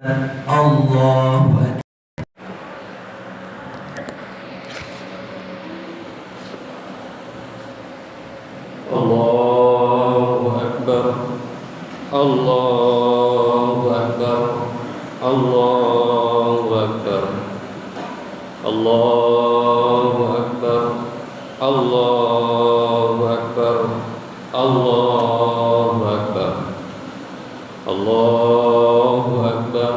Allahu Akbar. Allahu Akbar. Allahu Akbar. Allahu Akbar. Allahu Akbar. Allahu Akbar. Allahu Akbar. Allahu Akbar.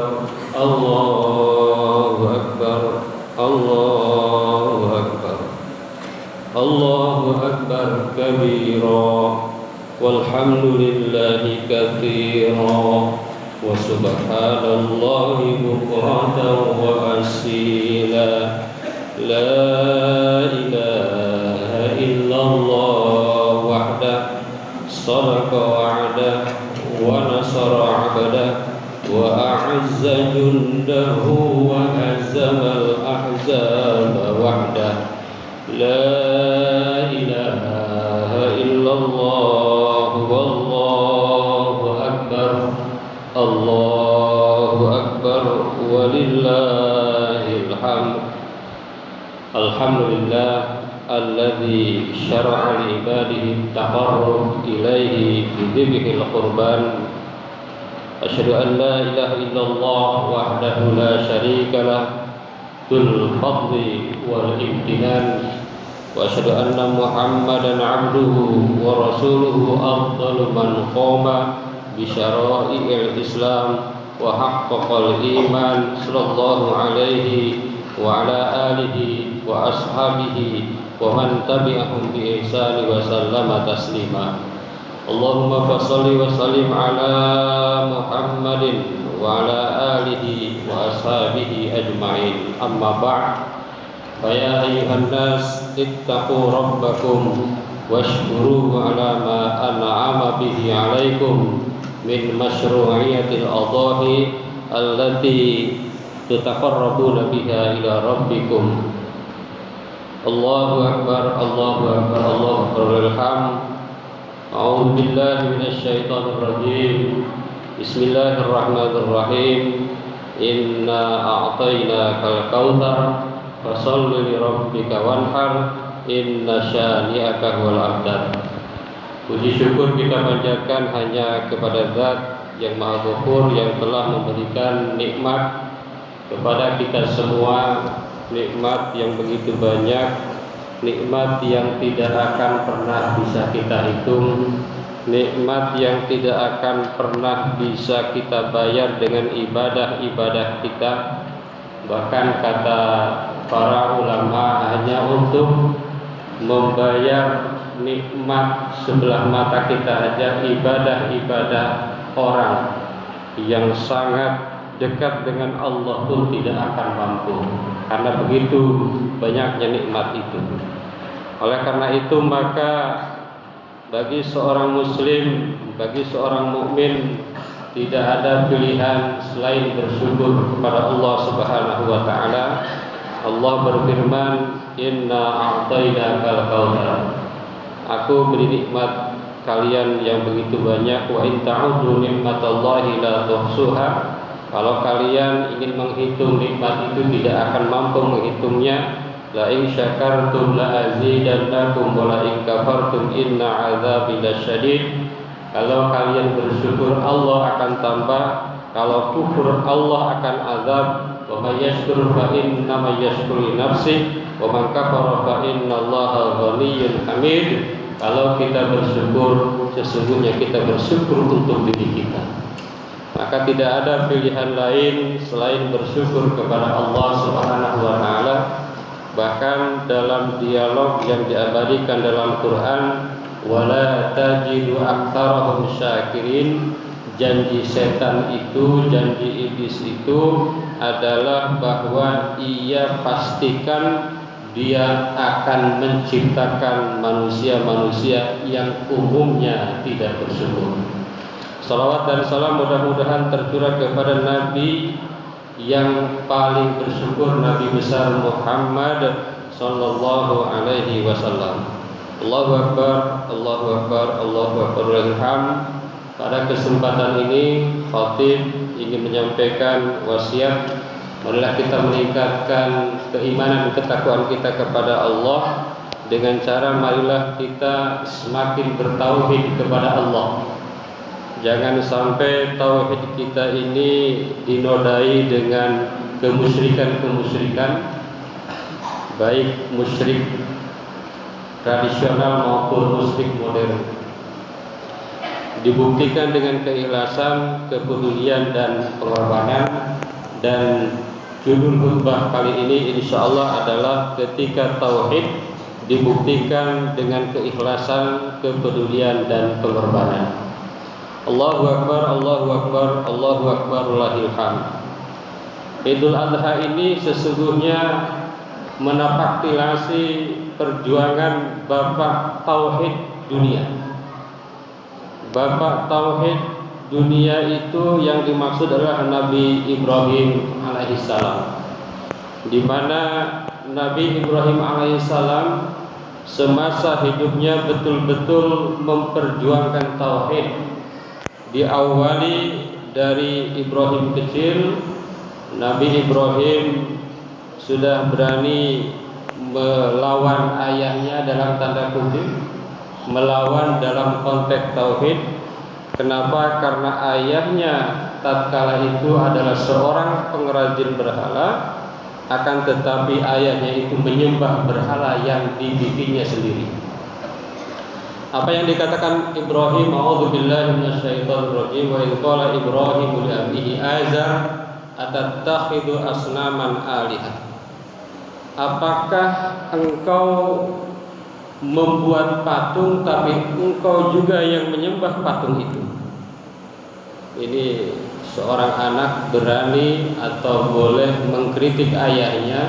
Allahu Akbar. Allahu Akbar. Allahu Akbar kabira walhamdulillahi katsira wa subhanallahi bukratan wa asila. La ilaha illallah wahdah sadaqa wa'dah wa nasara 'abdah wa a'azza jundahu wa hazamal ahzaba wahdah. La ilaha illallah wallahu akbar. Allahu akbar walillahil hamd. Alhamdulillah alladzi syara'a li ibadihi at-taqarrub ilaihi bi dzikhril qurban. Asyhadu an la ilaha illallah wahdahu la syarika lah dzul fadli wal imtinan. Wa asyhadu anna Muhammadan 'abduhu wa rasuluhu afdalu man qama bi syara'i'il Islam wa haqqaqal iman sallallahu alaihi wa ala alihi wa ashabihi wa man tabi'ahum bi ihsan wa sallama taslima. Allahumma fasholli wa sallim ala Muhammadin wa ala alihi wa ashabihi ajma'in. Amma ba'd. Faya ayyuhan nas ittaqu rabbakum washkuruhu ala ma an'ama bihi 'alaikum min masyru'iyatil adahi allati tataqarrabuna biha ila rabbikum. Allahu akbar. Allahu akbar. Allahu akbar. A'udzu billahi minasy syaithanir rajim. Bismillahirrahmanirrahim. Inna a'tainakal kautsar fasholli li rabbika wanhar inna syani'aka huwal abtar. Puji syukur kita panjatkan hanya kepada Zat yang Maha Ghafur, yang telah memberikan nikmat kepada kita semua, nikmat yang begitu banyak, nikmat yang tidak akan pernah bisa kita hitung, nikmat yang tidak akan pernah bisa kita bayar dengan ibadah-ibadah kita. Bahkan kata para ulama, hanya untuk membayar nikmat sebelah mata kita aja, ibadah-ibadah orang yang sangat dekat dengan Allah pun tidak akan mampu, karena begitu banyaknya nikmat itu. Oleh karena itu, maka bagi seorang muslim, bagi seorang mukmin, tidak ada pilihan selain bersyukur kepada Allah Subhanahu wa taala. Allah berfirman, "Inna a'tainakal kautsar." Aku beri nikmat kalian yang begitu banyak. Wa in ta'uddu nikmatallahi la tuhsuha. Kalau kalian ingin menghitung nikmat itu tidak akan mampu menghitungnya. La in syakartum la azidannakum wa la in kafartum inna 'adzabi lasyadid. Kalau kalian bersyukur, Allah akan tambah. Kalau kufur, Allah akan azab. Wa may yashkur fa inna ma yashkuru li nafsihi wa man kafara fa innallaha ghaniyyun hamid. Kalau kita bersyukur, sesungguhnya kita bersyukur untuk diri kita. Maka tidak ada pilihan lain selain bersyukur kepada Allah Subhanahu wa taala. Bahkan dalam dialog yang diabadikan dalam Quran, wala tajidu aktsarahum syakirin, janji setan itu, janji iblis itu adalah bahwa ia pastikan dia akan menciptakan manusia-manusia yang umumnya tidak bersyukur. Salawat dan salam mudah-mudahan tercurah kepada Nabi yang paling bersyukur, Nabi besar Muhammad sallallahu alaihi wasallam. Allahu akbar, Allahu akbar, Allahu akbar. Pada kesempatan ini, khatib ingin menyampaikan wasiat, marilah kita meningkatkan keimanan dan ketakwaan kita kepada Allah dengan cara marilah kita semakin bertauhid kepada Allah. Jangan sampai tauhid kita ini dinodai dengan kemusyrikan-kemusyrikan, baik musyrik tradisional maupun musyrik modern. Dibuktikan dengan keikhlasan, kepedulian dan pengorbanan. Dan judul khutbah kali ini insyaallah adalah ketika tauhid dibuktikan dengan keikhlasan, kepedulian dan pengorbanan. Allahu Akbar, Allahu Akbar, Allahu Akbar, Wallahil hamd. Idul Adha ini sesungguhnya menapaktilasi perjuangan Bapak Tauhid dunia. Bapak Tauhid dunia itu yang dimaksud adalah Nabi Ibrahim alaihissalam, di mana Nabi Ibrahim alaihissalam semasa hidupnya betul-betul memperjuangkan tauhid. Diawali dari Ibrahim kecil, Nabi Ibrahim sudah berani melawan ayahnya dalam tanda kutip, melawan dalam konteks tauhid. Kenapa? Karena ayahnya tatkala itu adalah seorang pengrajin berhala, akan tetapi ayahnya itu menyembah berhala yang dibikinnya sendiri. Apa yang dikatakan Ibrahim, a'udzubillahi minasyaitonirrajim, wa idz qala Ibrahim li abihi azar atattakhidhu asnaman alihah. Apakah engkau membuat patung tapi engkau juga yang menyembah patung itu? Ini seorang anak berani atau boleh mengkritik ayahnya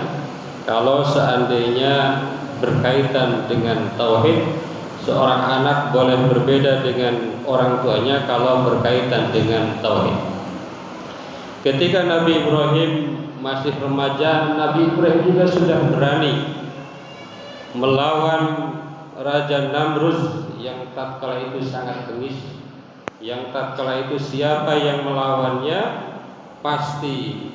kalau seandainya berkaitan dengan tauhid. Seorang anak boleh berbeda dengan orang tuanya kalau berkaitan dengan tauhid. Ketika Nabi Ibrahim masih remaja, Nabi Ibrahim juga sudah berani melawan Raja Namrud yang tatkala itu sangat bengis, yang tatkala itu siapa yang melawannya pasti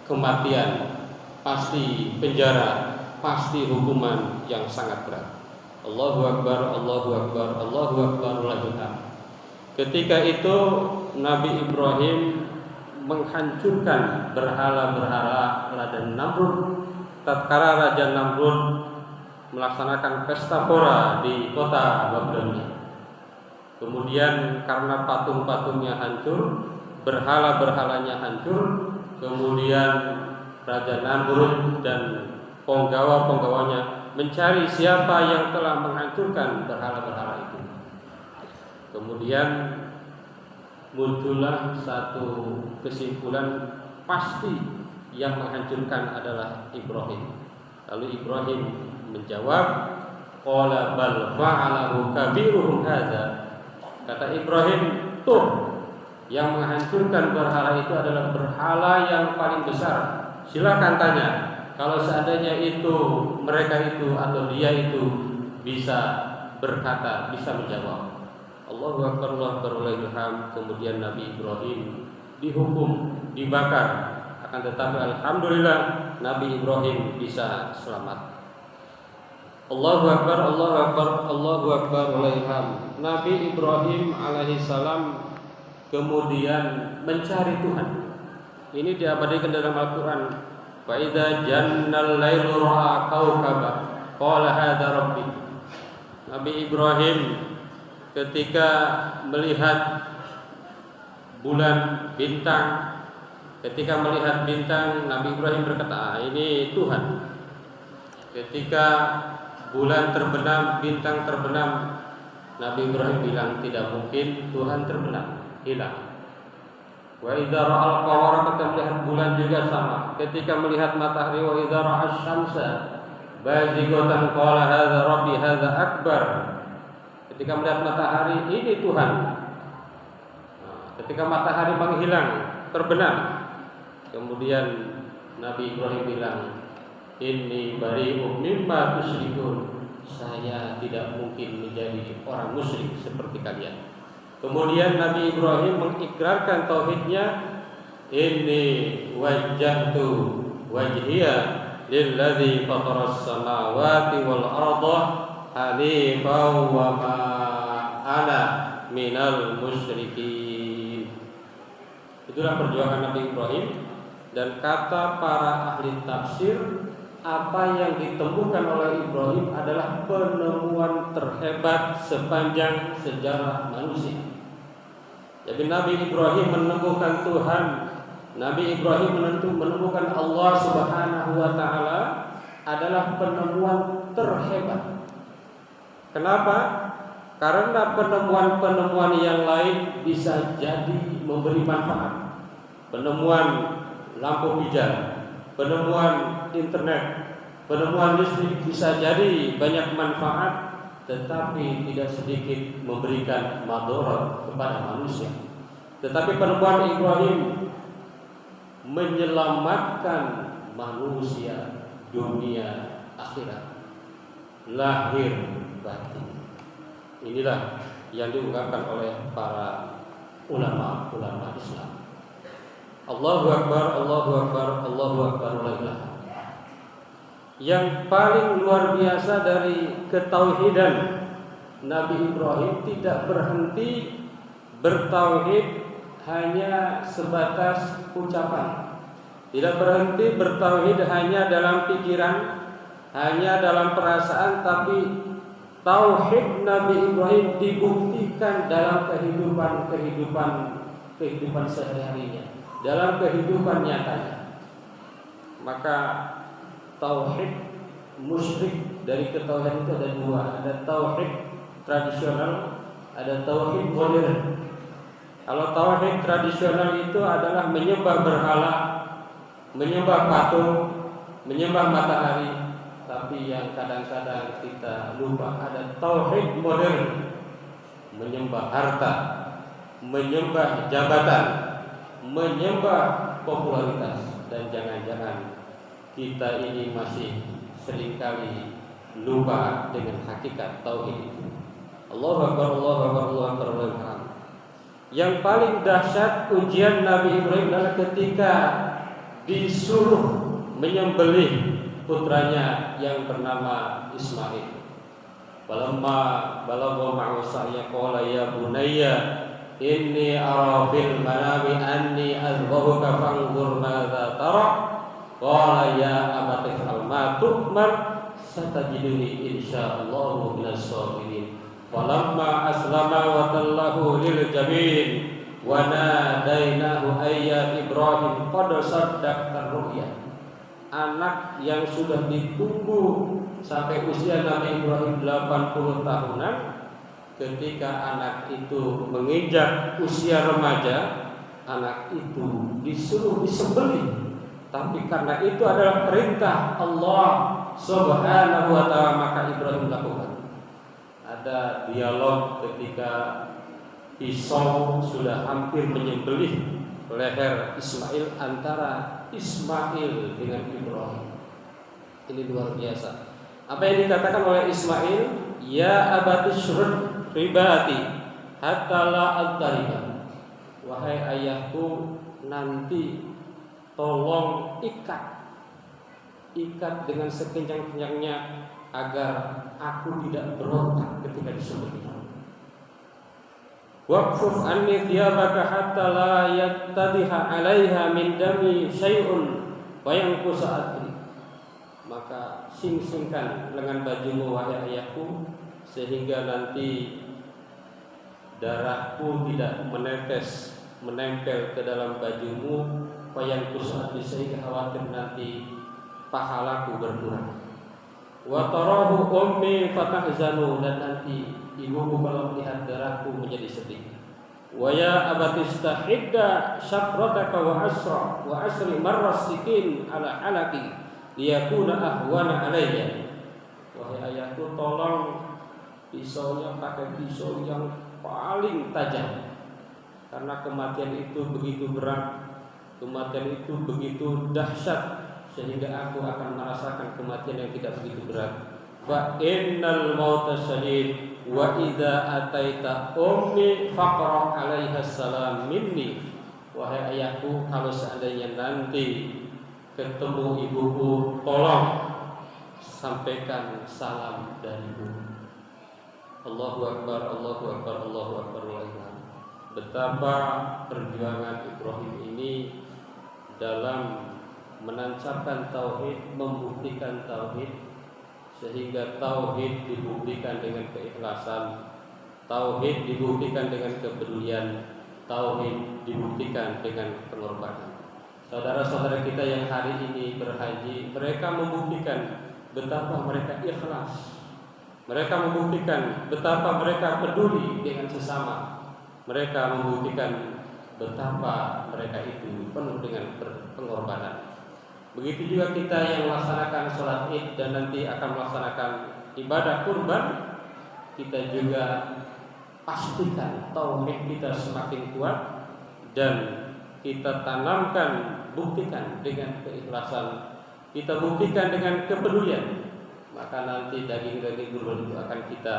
kematian, pasti penjara, pasti hukuman yang sangat berat. Allahu Akbar, Allahu Akbar, Allahu Akbar, Wallahil hamd. Ketika itu Nabi Ibrahim menghancurkan berhala-berhala Raja Namrud. Tatkala Raja Namrud melaksanakan pesta pora di kota Babilonia. Kemudian karena patung-patungnya hancur, berhala-berhalanya hancur, kemudian Raja Namrud dan penggawa-penggawanya mencari siapa yang telah menghancurkan berhala-berhala itu. Kemudian muncullah satu kesimpulan, pasti yang menghancurkan adalah Ibrahim. Lalu Ibrahim menjawab, qala bal fa'alahu kabiruhum hadza. Kata Ibrahim, tuh yang menghancurkan berhala itu adalah berhala yang paling besar. Silakan tanya, kalau seandainya itu mereka itu atau dia itu bisa berkata, bisa menjawab. Allahu Akbar, Allahu Akbar, Wallahil hamd. Kemudian Nabi Ibrahim dihukum, dibakar. Akan tetapi alhamdulillah Nabi Ibrahim bisa selamat. Allahu Akbar, Allahu Akbar, Allahu Akbar, Wallahil hamd. Nabi Ibrahim alaihissalam kemudian mencari Tuhan. Ini diabadikan dalam Al-Quran. Fa idza jannal lailu ra'a kaukaba qala hadza rabbi. Nabi Ibrahim ketika melihat bulan bintang, ketika melihat bintang, Nabi Ibrahim berkata, ini Tuhan. Ketika bulan terbenam, bintang terbenam, Nabi Ibrahim bilang tidak mungkin Tuhan terbenam, hilang. Wa idza ra'al qamara, ketika melihat bulan juga sama. Ketika melihat matahari, wa idza ra'asy syamsa bazighatan qala hadza rabbi hadza akbar. Ketika melihat matahari, ini Tuhan. Ketika matahari menghilang, terbenam, kemudian Nabi Ibrahim bilang, inni bari'um mimma tusyrikun. Saya tidak mungkin menjadi orang musyrik seperti kalian. Kemudian Nabi Ibrahim mengikrarkan tauhidnya inni wajjahtu wajhiya lilladzi fataras samawati wal arda hanifan wa ma ana minal musyrikin. Itulah perjuangan Nabi Ibrahim. Dan kata para ahli tafsir, apa yang ditemukan oleh Ibrahim adalah penemuan terhebat sepanjang sejarah manusia. Jadi Nabi Ibrahim menemukan Tuhan, Nabi Ibrahim menemukan Allah Subhanahu wa taala adalah penemuan terhebat. Kenapa? Karena penemuan-penemuan yang lain bisa jadi memberi manfaat. Penemuan lampu hijau, penemuan internet, penemuan listrik bisa jadi banyak manfaat, tetapi tidak sedikit memberikan madarat kepada manusia. Tetapi penemuan Ibrahim menyelamatkan manusia dunia akhirat, lahir batin. Inilah yang diungkapkan oleh para ulama Islam. Allahu Akbar, Allahu Akbar, Allahu Akbar, la ilaha. Yang paling luar biasa dari ketauhidan Nabi Ibrahim tidak berhenti bertauhid hanya sebatas ucapan. Tidak berhenti bertauhid hanya dalam pikiran, hanya dalam perasaan, tapi tauhid Nabi Ibrahim dibuktikan dalam kehidupan sehari-harinya, dalam kehidupan nyatanya. Maka tauhid musyrik dari ketauhidan itu ada dua, ada tauhid tradisional, ada tauhid modern. Kalau tauhid tradisional itu adalah menyembah berhala, menyembah patung, menyembah matahari. Tapi yang kadang-kadang kita lupa, ada tauhid modern, menyembah harta, menyembah jabatan, menyembah popularitas. Dan jangan-jangan kita ini masih seringkali lupa dengan hakikat tauhid itu. Allahu Akbar, Allahu Akbar, Allahu Akbar, Allahu Akbar. Yang paling dahsyat ujian Nabi Ibrahim adalah ketika disuruh menyembelih putranya yang bernama Ismail. Falamma balagha ma'ahu sa'ya qala ya bunayya inni ara fil manami anni azbahuka fanzur madza tara. Qala ya abati fa'al ma tu'mar satajiduni insyaallahu minas sabirin. Falamma aslama wa tallahu lil jabin wa nadainahu ayya Ibrahim qad saddaqta ru'ya. Anak yang sudah ditunggu sampai usia Nabi Ibrahim 80 tahunan, ketika anak itu menginjak usia remaja, anak itu disuruh disembelih. Tapi karena itu adalah perintah Allah Subhanahu wa ta'ala, maka Ibrahim lakukan. Ada dialog ketika pisau sudah hampir menyembelih leher Ismail, antara Ismail dengan Ibrahim. Ini luar biasa. Apa yang dikatakan oleh Ismail? Ya abati syurud ribati hatta la adtariba. Wahai ayahku, nanti tolong ikat dengan sekencang-kencangnya agar aku tidak berontak ketika disembelih. Waqfuf anni thiyabaka hatta la yattadiha 'alaiha min dami syai'un wa yanqus adri. Maka sing-singkan lengan bajumu wahai ayahku, sehingga nanti darahku tidak menetes menempel ke dalam bajumu. Wa yanqus adri, sehingga khawatir nanti pahalaku berkurang. Wa tarahu ummi fatahzanu, dan nanti ibuku kalau melihat darahku menjadi sedih. Wa ya abati istahidda syafrataka wa asri marras sikin ala halaki liyakuna ahwana alayya. Wahai ayahku, tolong pisaunya pakai pisau yang paling tajam, karena kematian itu begitu berat, kematian itu begitu dahsyat, sehingga aku akan merasakan kematian yang tidak begitu berat. Fa innal mauta syadid wa idza ataita ummi faqra 'alaiha salam minni wahai ayahku, kalau seandainya nanti ketemu ibuku, tolong sampaikan salam dariku. Allahu Akbar, Allahu Akbar, Allahu Akbar. Betapa perjuangan Ibrahim ini dalam menancapkan tauhid, membuktikan tauhid, sehingga tauhid dibuktikan dengan keikhlasan, tauhid dibuktikan dengan kepedulian, tauhid dibuktikan dengan pengorbanan. Saudara-saudara kita yang hari ini berhaji, mereka membuktikan betapa mereka ikhlas. Mereka membuktikan betapa mereka peduli dengan sesama. Mereka membuktikan betapa mereka itu penuh dengan pengorbanan. Begitu juga kita yang melaksanakan sholat Id dan nanti akan melaksanakan ibadah kurban, kita juga pastikan tauhid kita semakin kuat dan kita tanamkan, buktikan dengan keikhlasan, kita buktikan dengan kepedulian. Maka nanti daging-daging kurban itu akan kita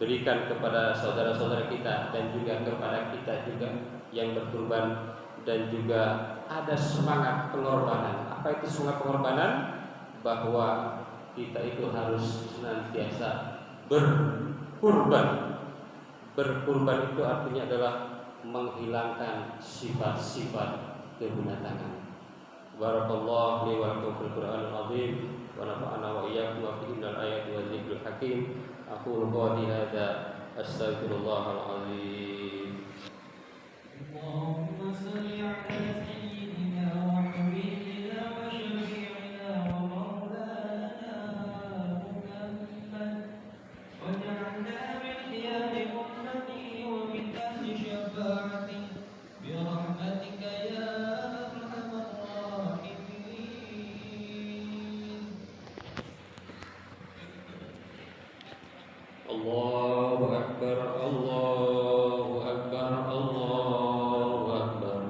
berikan kepada saudara-saudara kita dan juga kepada kita juga yang berkurban, dan juga ada semangat pengorbanan. Apa itu semangat pengorbanan? Bahwa kita itu harus senantiasa berkurban. Berkurban itu artinya adalah menghilangkan sifat-sifat kebenatangan. Barakallahu li wa lakum fil Qur'anil azim wa nafa'ana wa iyyakum wa fi innal ayati wa dzikril hakim. Aqulu qawli hadza astaghfirullahal azim. Allahumma shalli ala sayyidina wa habibina wa syafi'ina wa maulana Muhammad waj'alna min khiyari ummati wa min ahli syafa'ati bi rahmatika ya Allahu Akbar, Allahu Akbar, Allahu Akbar,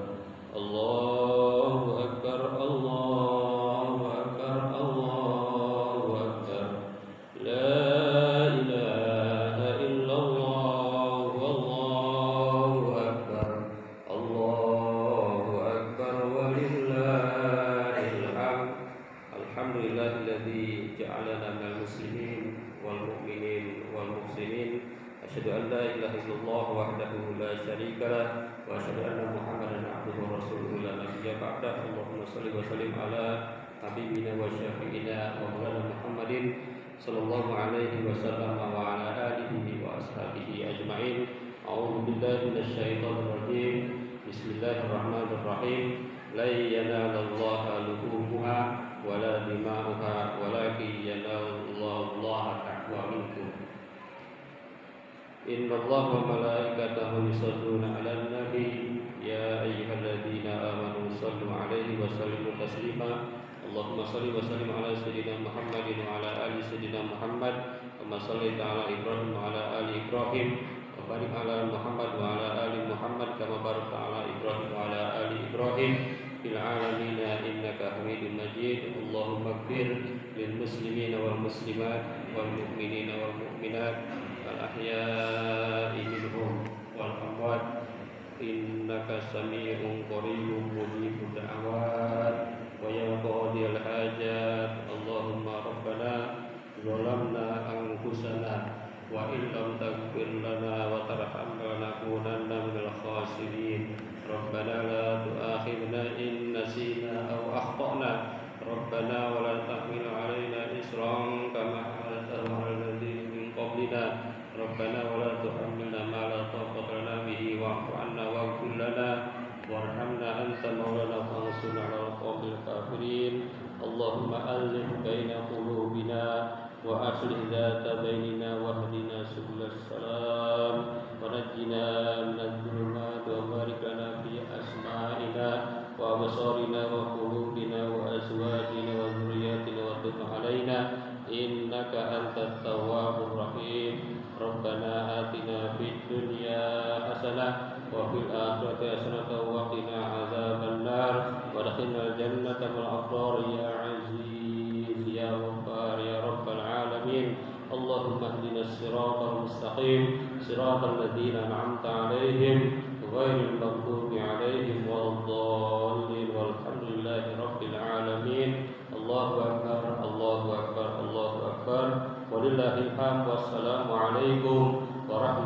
Allahu Akbar, Allahu Akbar, Allahu Akbar. La ilaha illallah, wallahu akbar, Allahu Akbar, walillahil hamd. Alhamdulillahilladzi ja'alana minal muslimin wal mu'minin wal muhsinin. Asyhadu an la ilaha illallah wahdahu la syarika lah wa asyhadu anna Muhammadan abduhu wa rasuluhu la nabiyya ba'da. Allahumma shalli wa sallim ala habibina wa syafi'ina wa maulana Muhammadin sallallahu alaihi wasallam wa ala alihi wa ashabihi ajma'in. A'udzu billahi minasyaitonir rajim. Bismillahirrahmanirrahim. La yanalallaha luhumuha wala dima'uha walakin yanalullaha taqwa minkum. Innallaha wa malaikatahu yusholluna 'alan nabi ya ayyuhalladzina amanu shallu 'alaihi wa sallimu taslima. Allahumma shalli wa sallim ala sayyidina Muhammadin wa ala ali sayyidina Muhammad kama shallaita ala Ibrahim wa ala ali Ibrahim wa barik ala Muhammad wa ala ali Muhammad kama barakta ala Ibrahim wa ala ali Ibrahim fil alamin innaka Hamidum Majid. Allahumma ighfir lil muslimina wal muslimat wal mu'minina wal mu'minat al ahya'i minhum wal amwat innaka sami'un qaribun mujibud da'awat wa ya qadiyal hajat. Allahumma rabbana zalamna anfusana wa in lam taghfir lana wa tarhamna lanakunanna minal khasirin. Rabbana la tu'akhidna in nasina aw akhtana. Rabbana wa la tahmil 'alaina isran kama hamaltahu 'alal ladzina min qablina. Rabbana wa la tuhammilna ma la taqata lana bihi wa'fu 'anna waghfir lana warhamna anta maulana fansurna 'alal qawmil kafirin. Allahumma alif baina qulubina wa aslih dzata bainina wahdina subulas salam wa najjina minadh dhulumati wa barik lana fi asma'ina wa absarina wa qulubina wa azwajina wa dhurriyyatina wa tub 'alaina innaka antat tawwabur rahim. Rabbana atina fid dunya hasanah wa fil akhirati hasanah wa qina adzabannar wa adkhilnal jannata ma'al abrar ya aziz ya ghaffar ya rabbal alamin. Allahumma ihdinas siratal mustaqim siratal ladzina an'amta 'alaihim غير المغضوب عليهم ولا الضالين والحمد لله رب العالمين الله أكبر الله أكبر الله أكبر ولله الحمد والسلام عليكم ورحمة